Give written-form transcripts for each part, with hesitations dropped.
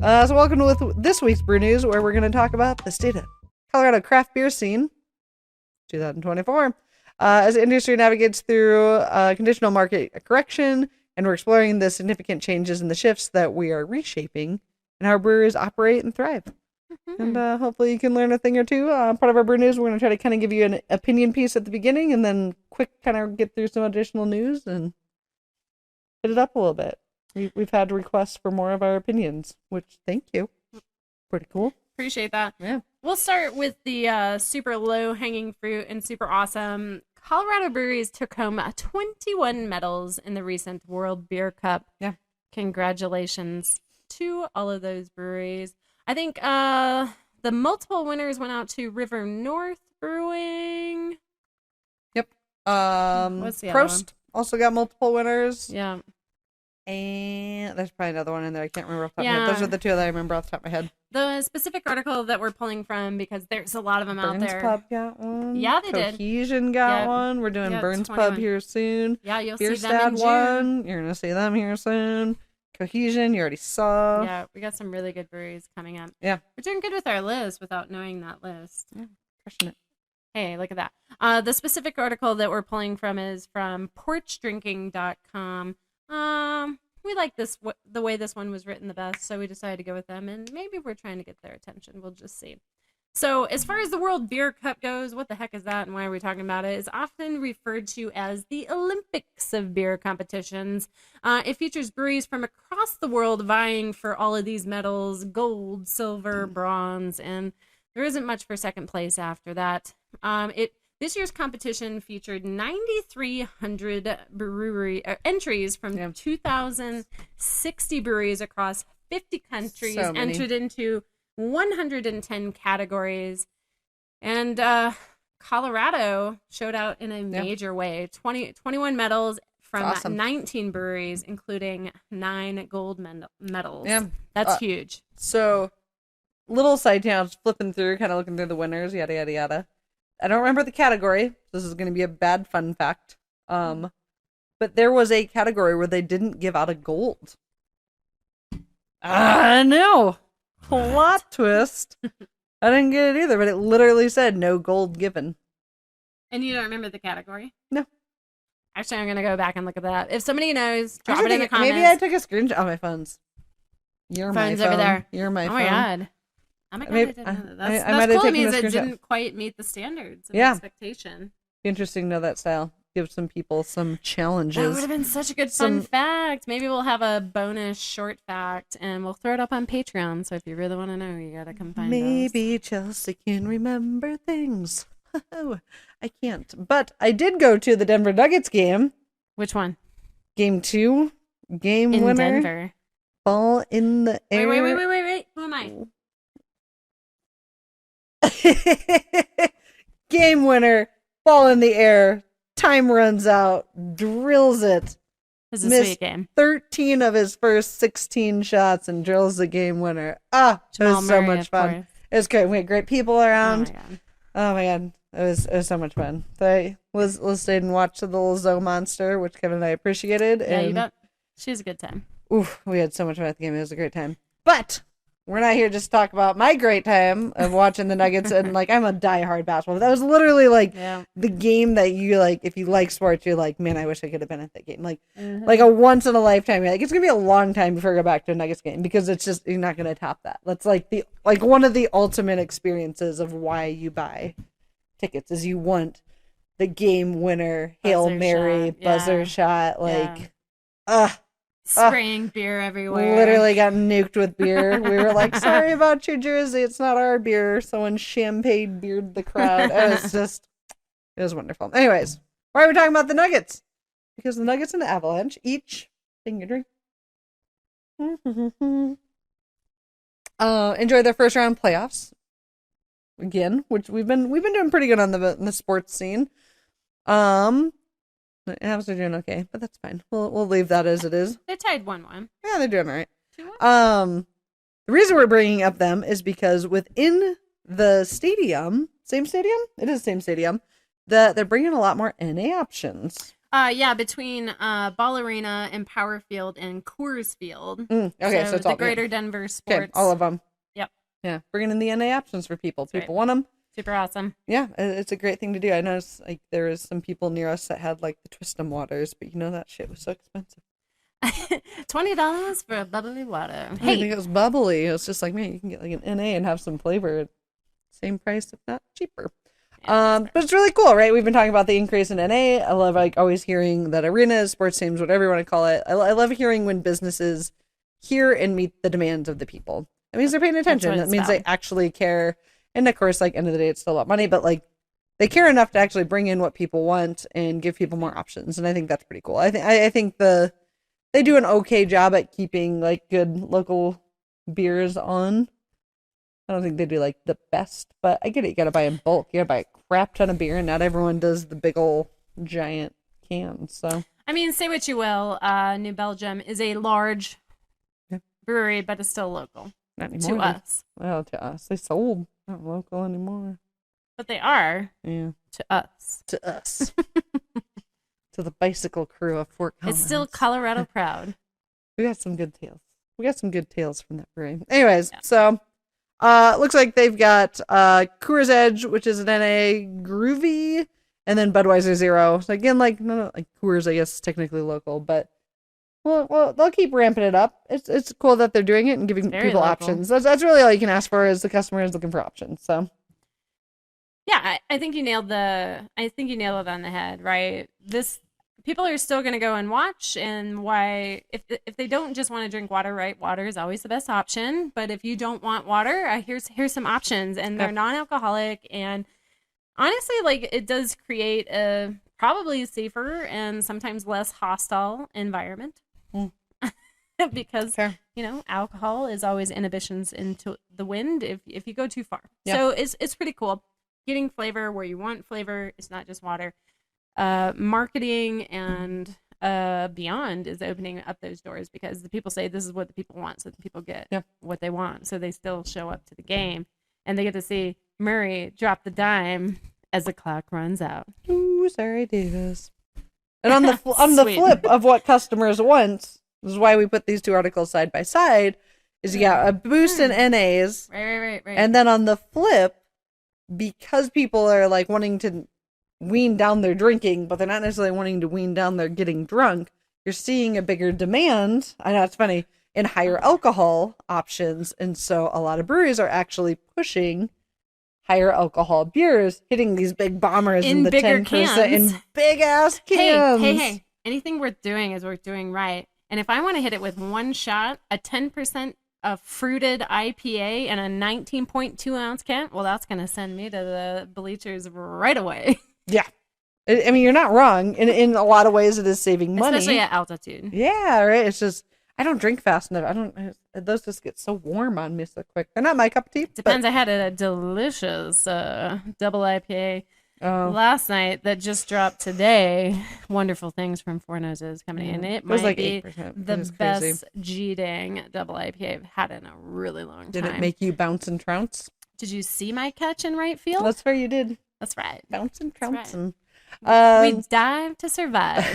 So welcome with this week's Brew News, where we're going to talk about the state of Colorado craft beer scene 2024. As the industry navigates through conditional market correction, and we're exploring the significant changes and the shifts that we are reshaping and how breweries operate and thrive. And hopefully you can learn a thing or two. Part of our Brew News, we're going to try to kind of give you an opinion piece at the beginning, and then quick kind of get through some additional news and hit it up a little bit. We've had requests for more of our opinions, which thank you. Pretty cool. Appreciate that. Yeah. We'll start with the super low-hanging fruit and super awesome. Colorado breweries took home 21 medals in the recent World Beer Cup. Yeah. Congratulations to all of those breweries. I think the multiple winners went out to River North Brewing. Yep. What's the other one? Prost also got multiple winners. Yeah. And there's probably another one in there. I can't remember off the top of my Yeah. head. Those are the two that I remember off the top of my head. The specific article that we're pulling from, because there's a lot of them out Burns there. Pub got one. Yeah, they did. Cohesion got Yep. one. We're doing Yeah, Burns 21. Pub here soon. Yeah, you'll Beer see them in Stad June. one. You're going to see them here soon. Cohesion, you already saw. Yeah, we got some really good breweries coming up. Yeah. We're doing good with our list without knowing that list. Yeah, crushing it. Hey, look at that. The specific article that we're pulling from is from porchdrinking.com. We like the way this one was written the best, so we decided to go with them, and maybe we're trying to get their attention. We'll just see. So as far as the World Beer Cup goes, what the heck is that and why are we talking about it? It's often referred to as the Olympics of beer competitions. It features breweries from across the world vying for all of these medals: gold, silver, bronze, and there isn't much for second place after that. This year's competition featured 9,300 entries from 2,060 breweries across 50 countries, So many. entered into 110 categories. And Colorado showed out in a major way. 21 medals from Awesome. 19 breweries, including 9 gold medals. Yeah. That's huge. So, little side note, just flipping through, kind of looking through the winners, yada, yada, yada. I don't remember the category. This is going to be a bad fun fact. But there was a category where they didn't give out a gold. I know. Plot twist. I didn't get it either, but it literally said no gold given. And you don't remember the category? No. Actually, I'm going to go back and look at that. If somebody knows, drop it in the comments. Maybe I took a screenshot of my phones. You're my Phone's phone. over there. You're my Oh phone. my god. Oh my god, Maybe- I didn't know that. I That's might have cool. It taken means a it screenshot. didn't quite meet the standards of Yeah. expectation. Interesting to know that style. Give some people some challenges. That would have been such a good fun fact. Maybe we'll have a bonus short fact and we'll throw it up on Patreon. So if you really want to know, you got to come find us. Maybe Chelsea can remember things. Oh, I can't. But I did go to the Denver Nuggets game. Which one? Game 2. Game In winner. Denver. Ball in the air. Wait. Who am I? Game winner. Ball in the air. Time runs out. Drills it. This is a Missed sweet game. 13 of his first 16 shots and drills the game winner. It Jamal was so Murray, much of fun. course. It was great. We had great people around. Oh my god. Oh my god, it was so much fun. I was stayed and watched the little Zoe monster, which Kevin and I appreciated. Yeah, And you bet. She has a good time. oof, we had so much fun at the game. It was a great time. But we're not here just to talk about my great time of watching the Nuggets. And like, I'm a diehard basketball. That was literally like the game that you like. If you like sports, you're like, man, I wish I could have been at that game. Like a once in a lifetime. You're like, it's gonna be a long time before I go back to a Nuggets game because it's just you're not gonna top that. That's like one of the ultimate experiences of why you buy tickets is you want the game winner Hail Buzzer Mary shot, yeah. buzzer shot. Like, Spraying beer everywhere. literally got nuked with beer. We were like, sorry about your jersey. It's not our beer. Someone champagne beered the crowd. It was wonderful. Anyways, why are we talking about the Nuggets? Because the Nuggets and the Avalanche each take your drink. Enjoy their first round playoffs again, which we've been doing pretty good on the sports scene. The Avs are doing okay, but that's fine. We'll leave that as it is. They tied 1-1. Yeah, they're doing all right. 2-1? The reason we're bringing up them is because within the stadium, same stadium? It is the same stadium, that they're bringing a lot more NA options. Yeah, between Ball Arena and Power Field and Coors Field. Okay, so it's the all Greater Denver Sports. Okay, all of them. Yep. Yeah, bringing in the NA options for people. That's People right. want them. Super awesome. Yeah, it's a great thing to do. I noticed like there was some people near us that had like the Twist 'em waters, but that shit was so expensive. $20 for a bubbly water. I Hey, think it was bubbly. It was just like, man, you can get like an NA and have some flavor at same price, if not cheaper. Yeah, but it's really cool, right? We've been talking about the increase in NA. I love like always hearing that arenas, sports teams, whatever you want to call it. I love hearing when businesses hear and meet the demands of the people. That means they're paying attention. That means they actually care. And of course, like end of the day, it's still about money, but like they care enough to actually bring in what people want and give people more options. And I think that's pretty cool. I think they do an okay job at keeping like good local beers on. I don't think they do like the best, but I get it. You got to buy in bulk. You got to buy a crap ton of beer, and not everyone does the big old giant cans. So I mean, say what you will, New Belgium is a large brewery, but it's still local. Not anymore. To us. Well, to us. They sold. Not local anymore. But they are. Yeah. To us. To us. To the bicycle crew of Fort Collins. It's still Colorado proud. We got some good tales. We got some good tales from that brewery. Anyways, so looks like they've got Coors Edge, which is an NA, Groovy, and then Budweiser Zero. So again, like Coors, I guess, is technically local, but well, they'll keep ramping it up. It's cool that they're doing it and giving people local. options. That's really all you can ask for is the customer is looking for options. So yeah, I think you nailed it on the head, right? People are still going to go and watch, and why if they don't just want to drink water, right? Water is always the best option. But if you don't want water, here's some options, and they're non-alcoholic, and honestly, like it does create a probably safer and sometimes less hostile environment. Because alcohol is always inhibitions into the wind if you go too far. Yeah. So it's pretty cool. Getting flavor where you want flavor. It's not just water. Marketing and beyond is opening up those doors because the people say this is what the people want, so the people get what they want. So they still show up to the game, and they get to see Murray drop the dime as the clock runs out. Ooh, sorry, Davis. And on the flip of what customers want. This is why we put these two articles side by side, is you got a boost in NAs. Right. And then on the flip, because people are like wanting to wean down their drinking, but they're not necessarily wanting to wean down their getting drunk, you're seeing a bigger demand, I know it's funny, in higher alcohol options. And so a lot of breweries are actually pushing higher alcohol beers, hitting these big bombers in the bigger 10% cans. in big ass cans. Hey. Anything worth doing is worth doing right. And if I want to hit it with one shot, a 10% of fruited IPA and a 19.2 ounce can, well, that's going to send me to the bleachers right away. Yeah. I mean, you're not wrong. In a lot of ways, it is saving money. Especially at altitude. Yeah, right. It's just, I don't drink fast enough. Those just get so warm on me so quick. They're not my cup of tea. Depends. I had a delicious double IPA last night that just dropped today. Wonderful things from Four Noses coming in. It might be the best G-Dang double IPA I've had in a really long time. Did it make you bounce and trounce? Did you see my catch in right field? That's where you did. That's right. Bounce and trounce. Right. We dive to survive.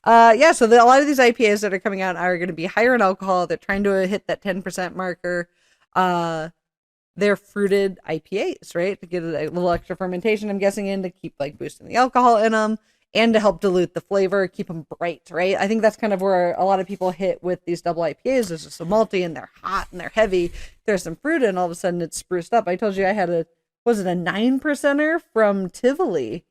So a lot of these IPAs that are coming out are going to be higher in alcohol. They're trying to hit that 10% marker. They're fruited IPAs, right? To get a little extra fermentation, I'm guessing, in to keep like boosting the alcohol in them and to help dilute the flavor, keep them bright, right? I think that's kind of where a lot of people hit with these double IPAs. There's just a malty and they're hot and they're heavy. There's some fruit and all of a sudden it's spruced up. I told you I had a 9%er from Tivoli.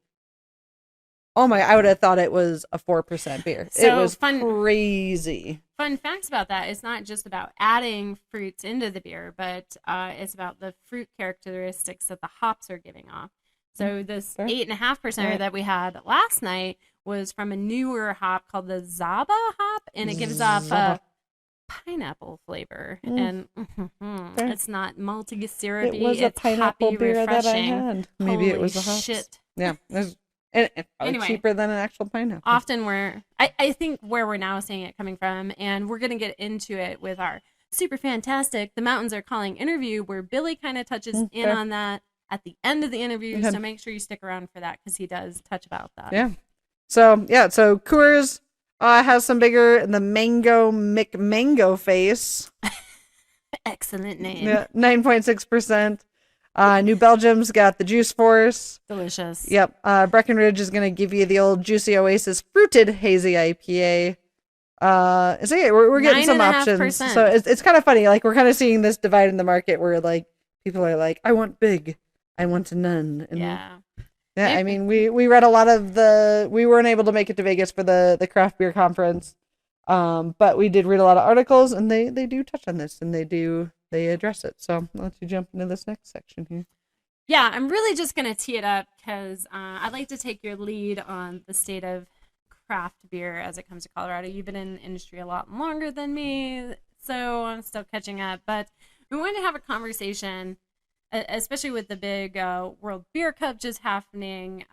Oh my, I would have thought it was a 4% beer. So it was crazy. Fun facts about that. It's not just about adding fruits into the beer, but it's about the fruit characteristics that the hops are giving off. So this 8.5% that we had last night was from a newer hop called the Zaba hop, and it gives off a pineapple flavor. And it's not malty syrupy. It was a pineapple hoppy, beer refreshing. that I had. Maybe Holy it was a hops. Shit. Yeah. And anyway, cheaper than an actual pineapple. Often I think where we're now seeing it coming from, and we're going to get into it with our super fantastic The Mountains Are Calling interview, where Billy kind of touches in on that at the end of the interview. So make sure you stick around for that because he does touch about that. Yeah. So yeah, so Coors has some bigger in the Mango McMango face. Excellent name. Yeah, 9.6%. New Belgium's got the Juice Force. Delicious. Yep. Breckenridge is going to give you the old Juicy Oasis Fruited Hazy IPA. So yeah, we're getting some options. 9.5%. So it's kind of funny. Like we're kind of seeing this divide in the market where like people are like, I want big, I want none. And Yeah. I mean, we read a lot of we weren't able to make it to Vegas for the craft beer conference. But we did read a lot of articles and they do touch on this and they address it. So I'll let you jump into this next section here. Yeah, I'm really just going to tee it up because I'd like to take your lead on the state of craft beer as it comes to Colorado. You've been in the industry a lot longer than me, so I'm still catching up. But we wanted to have a conversation, especially with the big World Beer Cup just happening.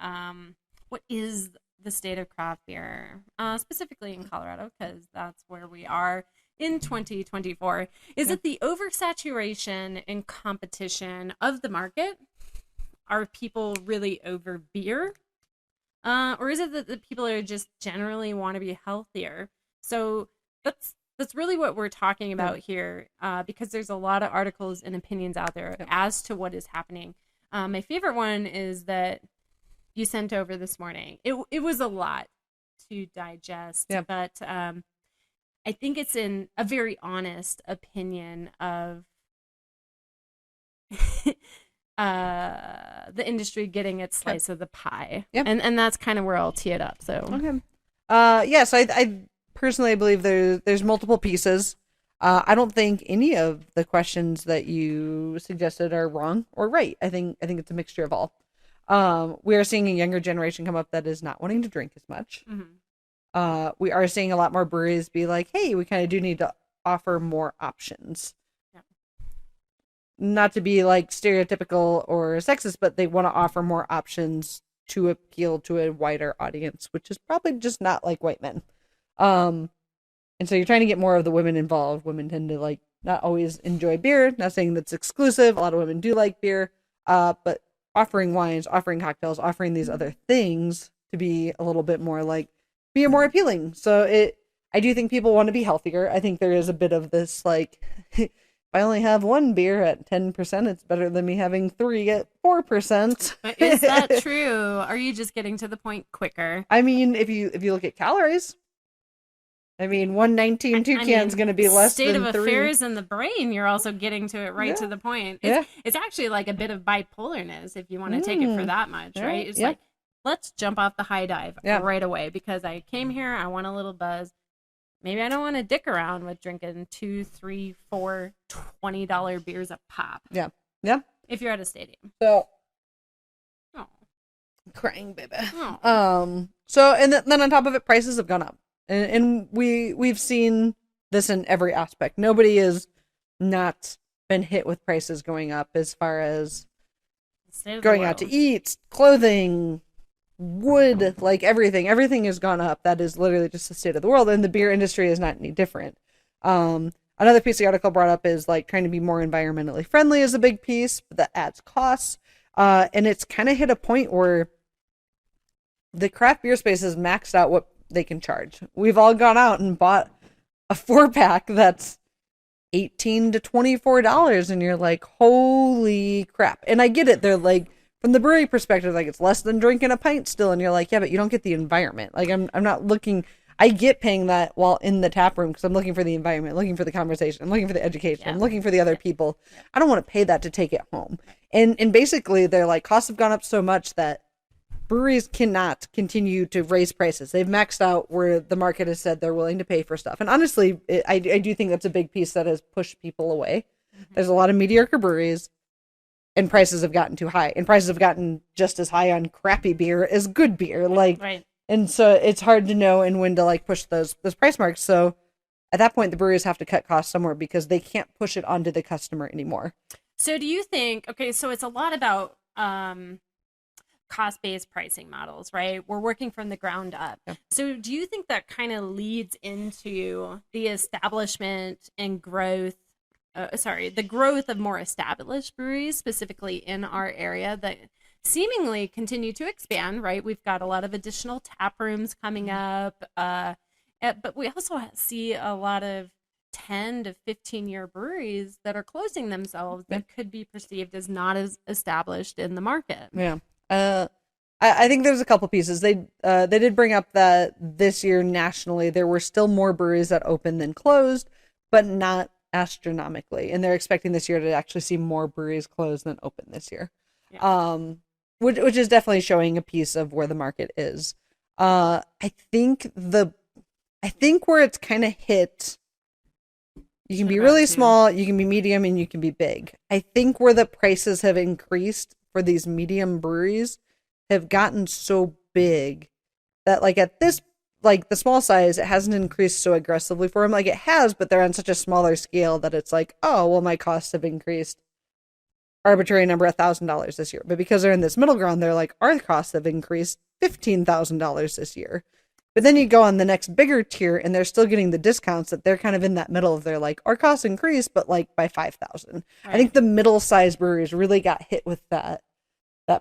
What is the state of craft beer, specifically in Colorado, because that's where we are in 2024. Is it the oversaturation and competition of the market? Are people really over beer? Or is it that the people are just generally want to be healthier? So that's really what we're talking about here, because there's a lot of articles and opinions out there as to what is happening. My favorite one is that you sent over this morning. It was a lot to digest, but I think it's in a very honest opinion of the industry getting its slice of the pie. And that's kind of where I'll tee it up. So yes, I personally believe there's multiple pieces. I don't think any of the questions that you suggested are wrong or right. I think it's a mixture of all. We are seeing a younger generation come up that is not wanting to drink as much. Mm-hmm. We are seeing a lot more breweries be like, hey, we kind of do need to offer more options. Not to be like stereotypical or sexist, but they want to offer more options to appeal to a wider audience, which is probably just not like white men. And so you're trying to get more of the women involved. Women tend to like not always enjoy beer. Not saying that's exclusive. A lot of women do like beer, but offering wines, offering cocktails, offering these other things to be a little bit more like be more appealing. So I do think people want to be healthier. I think there is a bit of this like. If I only have one beer at 10%, it's better than me having 3 at 4%. But is that true? Are you just getting to the point quicker? I mean, if you look at calories, I mean, 119 toucan's going to be less than 3. State of affairs in the brain, you're also getting to it right to the point. It's actually like a bit of bipolarness if you want to take it for that much, right? It's like, let's jump off the high dive right away because I came here, I want a little buzz. Maybe I don't want to dick around with drinking $2, $3, $4, $20 beers a pop. Yeah. If you're at a stadium. So, crying, baby. So, and then on top of it, prices have gone up, and we've seen this in every aspect. Nobody has not been hit with prices going up as far as going out to eat, clothing, wood, like everything has gone up. That is literally just the state of the world, and the beer industry is not any different. Another piece the article brought up is like trying to be more environmentally friendly is a big piece, but that adds costs. And it's kind of hit a point where the craft beer space has maxed out what they can charge. We've all gone out and bought a 4-pack that's $18 to $24, and you're like, holy crap. And I get it. They're like, from the brewery perspective, like it's less than drinking a pint still, and you're like, yeah, but you don't get the environment. Like I'm not looking. I get paying that while in the tap room because I'm looking for the environment, looking for the conversation, I'm looking for the education, I'm looking for the other people. I don't want to pay that to take it home. And basically, they're like, costs have gone up so much that breweries cannot continue to raise prices. They've maxed out where the market has said they're willing to pay for stuff. And honestly, I do think that's a big piece that has pushed people away. Mm-hmm. There's a lot of mediocre breweries. And prices have gotten too high. And prices have gotten just as high on crappy beer as good beer. Like, and so it's hard to know and when to like push those price marks. So at that point, the breweries have to cut costs somewhere because they can't push it onto the customer anymore. So do you think, okay, so it's a lot about cost-based pricing models, right? We're working from the ground up. Yeah. So do you think that kind of leads into the establishment and growth the growth of more established breweries, specifically in our area, that seemingly continue to expand, right? We've got a lot of additional tap rooms coming up. But we also see a lot of 10 to 15-year breweries that are closing themselves that could be perceived as not as established in the market. Yeah. I think there's a couple pieces. They did bring up that this year nationally there were still more breweries that opened than closed, but not astronomically. And they're expecting this year to actually see more breweries close than open this year. Yeah. Which is definitely showing a piece of where the market is. I think where it's kind of hit, you can be really small, you can be medium, and you can be big. I think where the prices have increased for these medium breweries have gotten so big that like at this, like the small size, it hasn't increased so aggressively for them. Like it has, but they're on such a smaller scale that it's like, oh, well, my costs have increased arbitrary number $1,000 this year. But because they're in this middle ground, they're like, our costs have increased $15,000 this year. But then you go on the next bigger tier and they're still getting the discounts that they're kind of in that middle of, they're like, our costs increased, but like by 5,000. Right. I think the middle sized breweries really got hit with that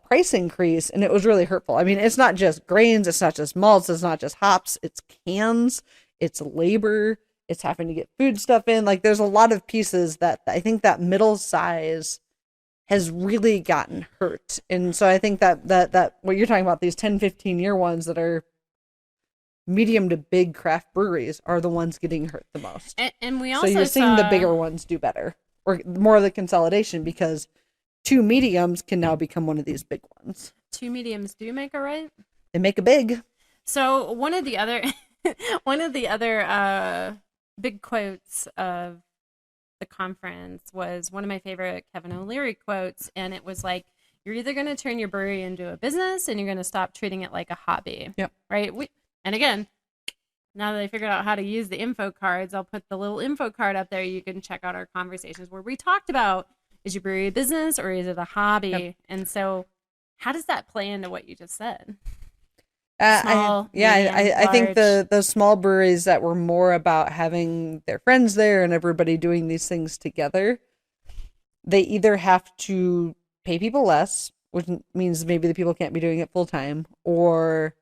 price increase, and it was really hurtful. I mean, it's not just grains, it's not just malts, it's not just hops, it's cans, it's labor, it's having to get food stuff in. Like there's a lot of pieces that I think that middle size has really gotten hurt. And so I think that what you're talking about, these 10, 15-year ones that are medium to big craft breweries are the ones getting hurt the most. And we also so you're seeing the bigger ones do better, or more of the consolidation, because two mediums can now become one of these big ones. Two mediums do make a right? They make a big. So one of the other big quotes of the conference was one of my favorite Kevin O'Leary quotes, and it was like, you're either going to turn your brewery into a business and you're going to stop treating it like a hobby. Yep. Right? And again, now that I figured out how to use the info cards, I'll put the little info card up there. You can check out our conversations where we talked about, is your brewery a business or is it a hobby? Yep. And so how does that play into what you just said? I think the small breweries that were more about having their friends there and everybody doing these things together, they either have to pay people less, which means maybe the people can't be doing it full time, or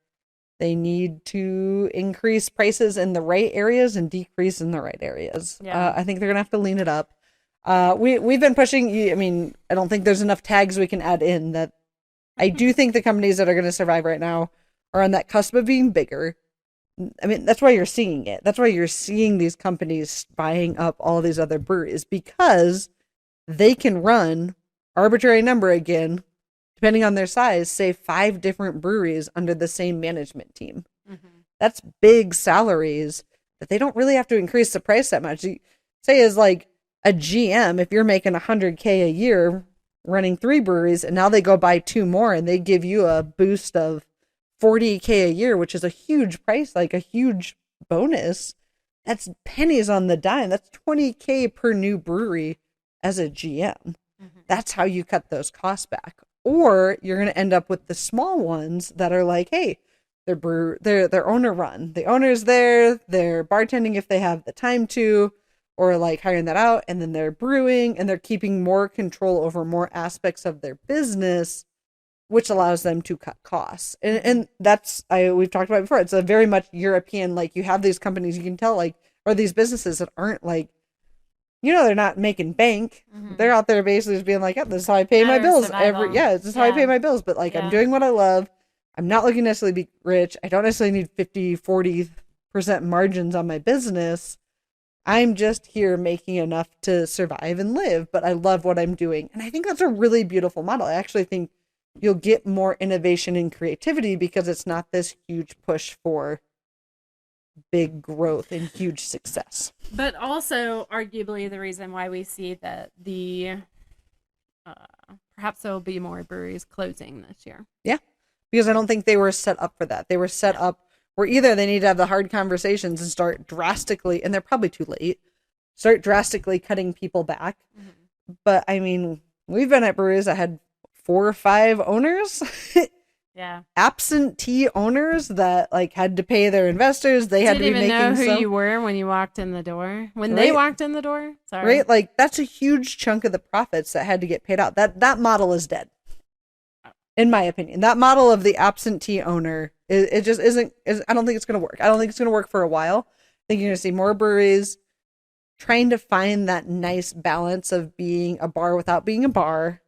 they need to increase prices in the right areas and decrease in the right areas. Yeah. I think they're gonna have to lean it up. We've been pushing. I mean, I don't think there's enough tags we can add in that. I do think the companies that are going to survive right now are on that cusp of being bigger. I mean, that's why you're seeing it. That's why you're seeing these companies buying up all these other breweries, because they can run, arbitrary number again, depending on their size, say 5 different breweries under the same management team. Mm-hmm. That's big salaries that they don't really have to increase the price that much. Say is like a GM, if you're making $100K a year running 3 breweries, and now they go buy 2 more and they give you a boost of $40K a year, which is a huge price, like a huge bonus. That's pennies on the dime. That's $20K per new brewery as a GM. Mm-hmm. That's how you cut those costs back. Or you're going to end up with the small ones that are like, hey, they're owner run. The owner's there, they're bartending if they have the time to, or like hiring that out, and then they're brewing and they're keeping more control over more aspects of their business, which allows them to cut costs. And that's, we've talked about it before. It's a very much European, like you have these companies, you can tell, like, or these businesses that aren't like, they're not making bank. Mm-hmm. They're out there basically just being like, yeah, this is how I pay my bills this is how I pay my bills. But like, I'm doing what I love. I'm not looking to necessarily be rich. I don't necessarily need 50-40% margins on my business. I'm just here making enough to survive and live, but I love what I'm doing. And I think that's a really beautiful model. I actually think you'll get more innovation and creativity because it's not this huge push for big growth and huge success. But also, arguably, the reason why we see that perhaps there will be more breweries closing this year. Yeah, because I don't think they were set up for that. They were set up where either they need to have the hard conversations and start drastically, and they're probably too late, start drastically cutting people back. Mm-hmm. But I mean, we've been at breweries that had 4 or 5 owners. Yeah. Absentee owners that like had to pay their investors. They had to be making know who you were when you walked in the door. When they walked in the door. Sorry. Right? Like that's a huge chunk of the profits that had to get paid out. That model is dead. in my opinion. That model of the absentee owner, it just isn't. I don't think it's going to work. I don't think it's going to work for a while. I think you're going to see more breweries trying to find that nice balance of being a bar without being a bar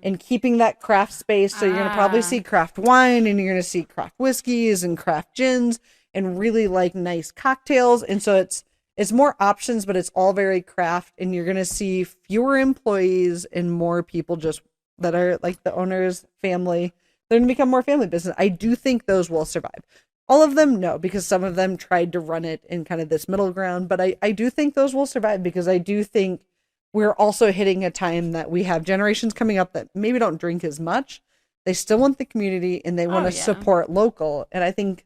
and keeping that craft space. So you're going to probably see craft wine, and you're going to see craft whiskeys and craft gins and really like nice cocktails. And so it's more options, but it's all very craft, and you're going to see fewer employees and more people just that are like the owner's family. They're going to become more family business. I do think those will survive. All of them, no, because some of them tried to run it in kind of this middle ground. But I do think those will survive, because I do think we're also hitting a time that we have generations coming up that maybe don't drink as much. They still want the community, and they want to support local. And I think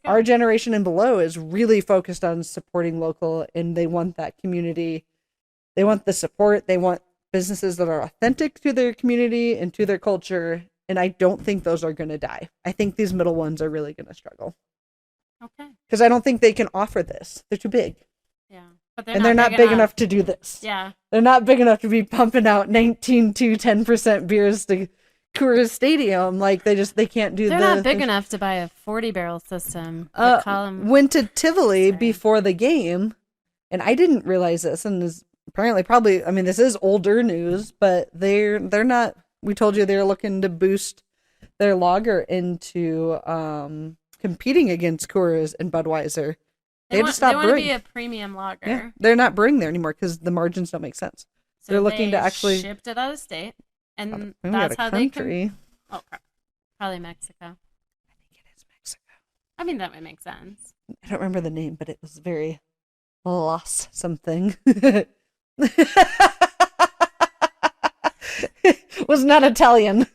our generation and below is really focused on supporting local, and they want that community. They want the support. They want businesses that are authentic to their community and to their culture. And I don't think those are going to die. I think these middle ones are really going to struggle. Okay. Because I don't think they can offer this. They're too big. Yeah. But they're not big enough to do this. Yeah. They're not big enough to be pumping out 19 to 10% beers to Coors Stadium. Like they can't do that. They're not big enough to buy a 40-barrel system. Went to Tivoli before the game, and I didn't realize this, and this probably, I mean, this is older news, but they're not. We told you they're looking to boost their lager into competing against Coors and Budweiser. They want to be a premium lager. Yeah, they're not brewing there anymore because the margins don't make sense. So they're looking to actually shipped it out of state, and that's how they can. Oh, probably Mexico. I think it is Mexico. I mean, that would make sense. I don't remember the name, but it was very Los something. Was not Italian.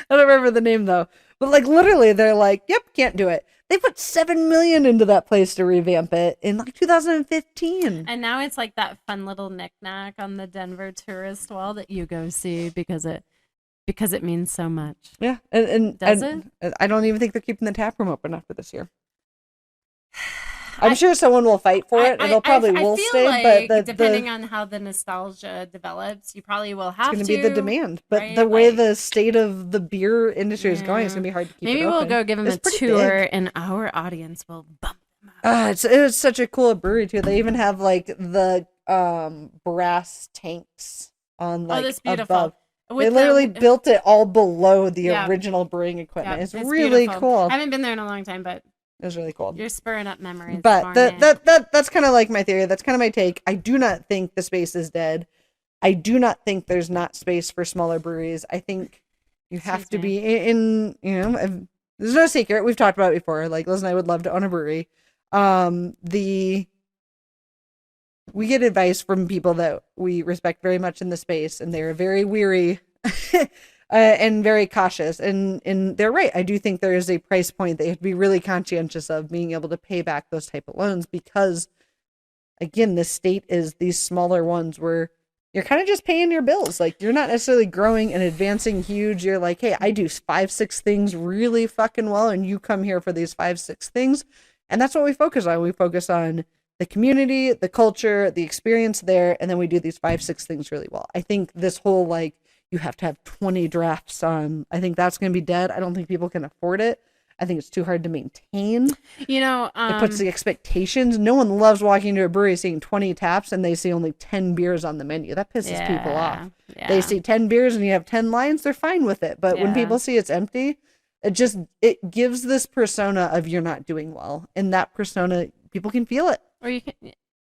I don't remember the name though. But like literally they're like, yep, can't do it. They put $7 million into that place to revamp it in like 2015. And now it's like that fun little knickknack on the Denver tourist wall that you go see because it means so much. Yeah. And does it? I don't even think they're keeping the tap room open after this year. I'm sure someone will fight for it, and they'll probably will stay. Like but depending on how the nostalgia develops, you probably will have to. It's going to be the demand, but right? The way the state of the beer industry is going, it's going to be hard to keep. Maybe it open. We'll go give them a tour, and our audience will bump them out. It's such a cool brewery too. They even have like the brass tanks on like that's beautiful. Above. They literally built it all below the original brewing equipment. It's really beautiful. Cool. I haven't been there in a long time, but. It was really cool. You're spurring up memories. But that's kind of like my theory. That's kind of my take. I do not think the space is dead. I do not think there's not space for smaller breweries. I think you have to be in, there's no secret. We've talked about it before. Like Liz and I would love to own a brewery. We get advice from people that we respect very much in the space, and they're very weary and very cautious. And they're right. I do think there is a price point that you have to be really conscientious of being able to pay back those type of loans, because again, the state is these smaller ones where you're kind of just paying your bills. Like you're not necessarily growing and advancing huge. You're like, hey, I do 5-6 things really fucking well, and you come here for these 5-6 things. And that's what we focus on. We focus on the community, the culture, the experience there, and then we do these 5-6 things really well. I think this whole like you have to have 20 drafts on, I think that's going to be dead. I don't think people can afford it. I think it's too hard to maintain. It puts the expectations. No one loves walking into a brewery seeing 20 taps and they see only 10 beers on the menu. That pisses people off. Yeah. They see 10 beers and you have 10 lines, they're fine with it. But when people see it's empty, it gives this persona of you're not doing well. And that persona, people can feel it. Or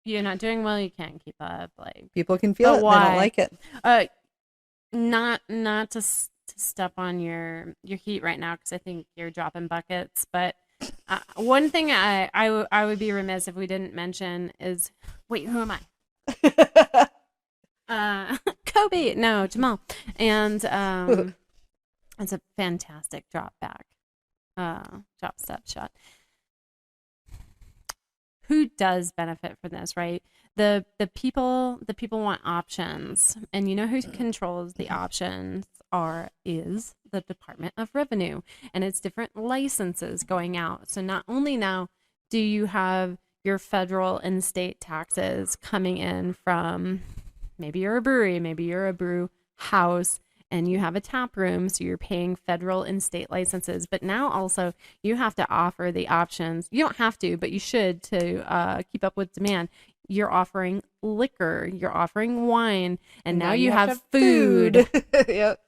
you're not doing well, you can't keep up. Like people can feel it. Why? They don't like it. Not to step on your heat right now, because I think you're dropping buckets. But one thing I would be remiss if we didn't mention is, wait, who am I? Kobe, no, Jamal, and it's a fantastic drop step shot. Who does benefit from this, right? The people want options, and you know who controls the options is the Department of Revenue, and it's different licenses going out. So not only now do you have your federal and state taxes coming in from maybe you're a brewery, maybe you're a brew house, and you have a tap room, so you're paying federal and state licenses. But now also you have to offer the options. You don't have to, but you should to keep up with demand. You're offering liquor, you're offering wine, and now you have food. Yep.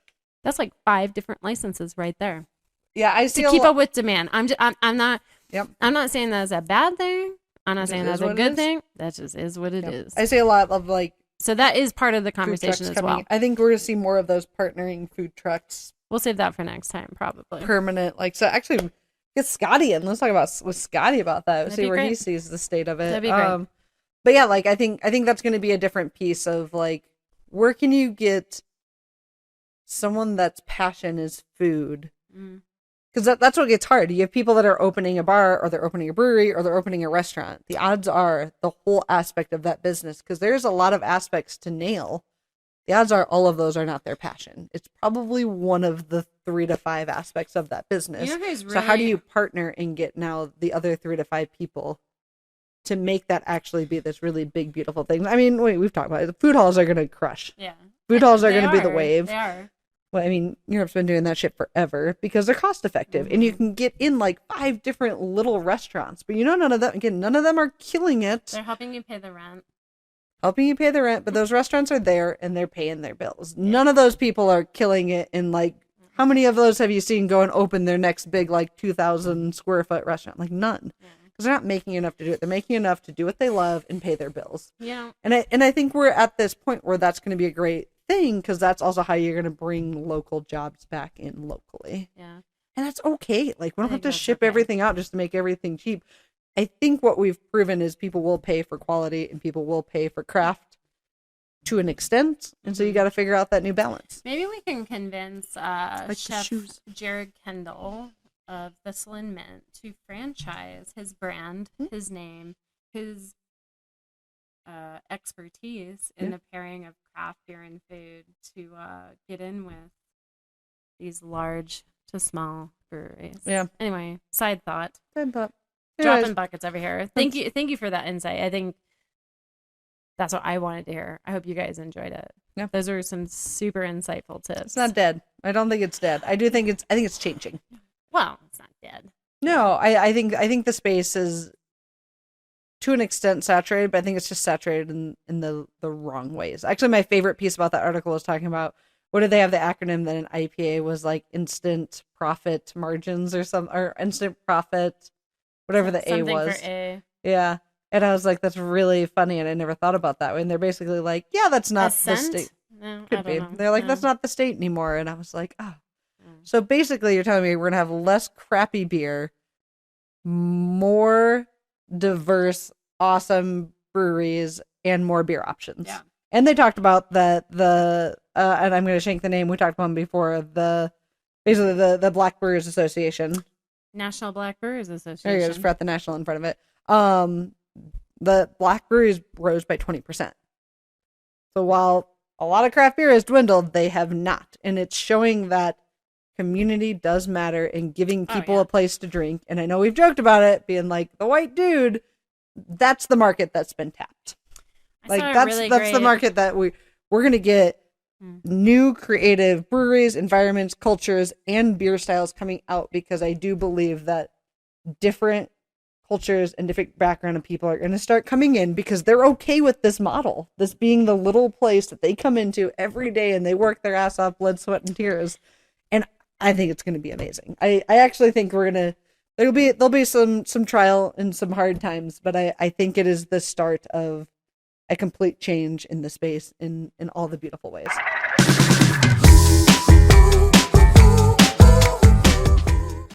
That's like 5 different licenses right there. Yeah, I see to keep up with demand. I'm not. Yep. I'm not saying that's a bad thing. I'm not saying that's a good thing. That just is what it is. I see a lot of like. So that is part of the conversation as well. I think we're gonna see more of those partnering food trucks. We'll save that for next time, probably. Permanent, like so. Actually, get Scotty in. Let's talk with Scotty about that. That'd See be where great. he sees the state of it. That'd be great. But yeah, like I think that's gonna be a different piece of like where can you get someone that's passion is food. Because that's what gets hard. You have people that are opening a bar or they're opening a brewery or they're opening a restaurant. The odds are the whole aspect of that business, because there's a lot of aspects to nail. The odds are all of those are not their passion. It's probably one of the 3 to 5 aspects of that business. You know who's So how do you partner and get now the other 3 to 5 people to make that actually be this really big, beautiful thing? I mean, we've talked about it. The food halls are going to crush. Yeah. Food halls are going to be the wave. They are. Well, I mean, Europe's been doing that shit forever because they're cost effective, and you can get in like 5 different little restaurants. But none of them are killing it. They're helping you pay the rent. But those restaurants are there and they're paying their bills. Yeah. None of those people are killing it. And like, how many of those have you seen go and open their next big like 2,000 square foot restaurant? Like none, because they're not making enough to do it. They're making enough to do what they love and pay their bills. Yeah. And I think we're at this point where that's going to be a great thing, because that's also how you're going to bring local jobs back in locally. Yeah. And that's okay. Like, we don't have to ship everything out just to make everything cheap. I think what we've proven is people will pay for quality and people will pay for craft to an extent. And so you got to figure out that new balance. Maybe we can convince like Chef Jared Kendall of Thistle and Mint to franchise his brand, his name, his expertise in the pairing of craft beer and food to get in with these large to small breweries. Yeah. Anyway, side thought. Dropping buckets over here. Thank you for that insight. I think that's what I wanted to hear. I hope you guys enjoyed it. Yeah. Those are some super insightful tips. It's not dead. I don't think it's dead. I think it's changing. Well, it's not dead. No, I think the space is to an extent saturated, but I think it's just saturated in the wrong ways. Actually, my favorite piece about that article was talking about, what did they have the acronym that an IPA was like, instant profit margins or instant profit, whatever the A was. For A. Yeah. And I was like, that's really funny, and I never thought about that way. And they're basically like, yeah, that's not the state. No, could be. They're like, that's not the state anymore. And I was like, oh. So basically, you're telling me we're gonna have less crappy beer, more diverse, awesome breweries, and more beer options. Yeah. And they talked about and I'm going to shank the name, we talked about them before, the Black Brewers Association. National Black Brewers Association. There you go, just forgot the national in front of it. The black breweries rose by 20%. So while a lot of craft beer has dwindled, they have not. And it's showing that community does matter and giving people a place to drink. And I know we've joked about it being like, the white dude, that's the market that's been tapped. Like that's the market that we're going to get new creative breweries, environments, cultures, and beer styles coming out, because I do believe that different cultures and different background of people are going to start coming in because they're okay with this model, this being the little place that they come into every day and they work their ass off, blood, sweat, and tears. And I think it's going to be amazing. I actually think there'll be some trial and some hard times, but I think it is the start of a complete change in the space in all the beautiful ways.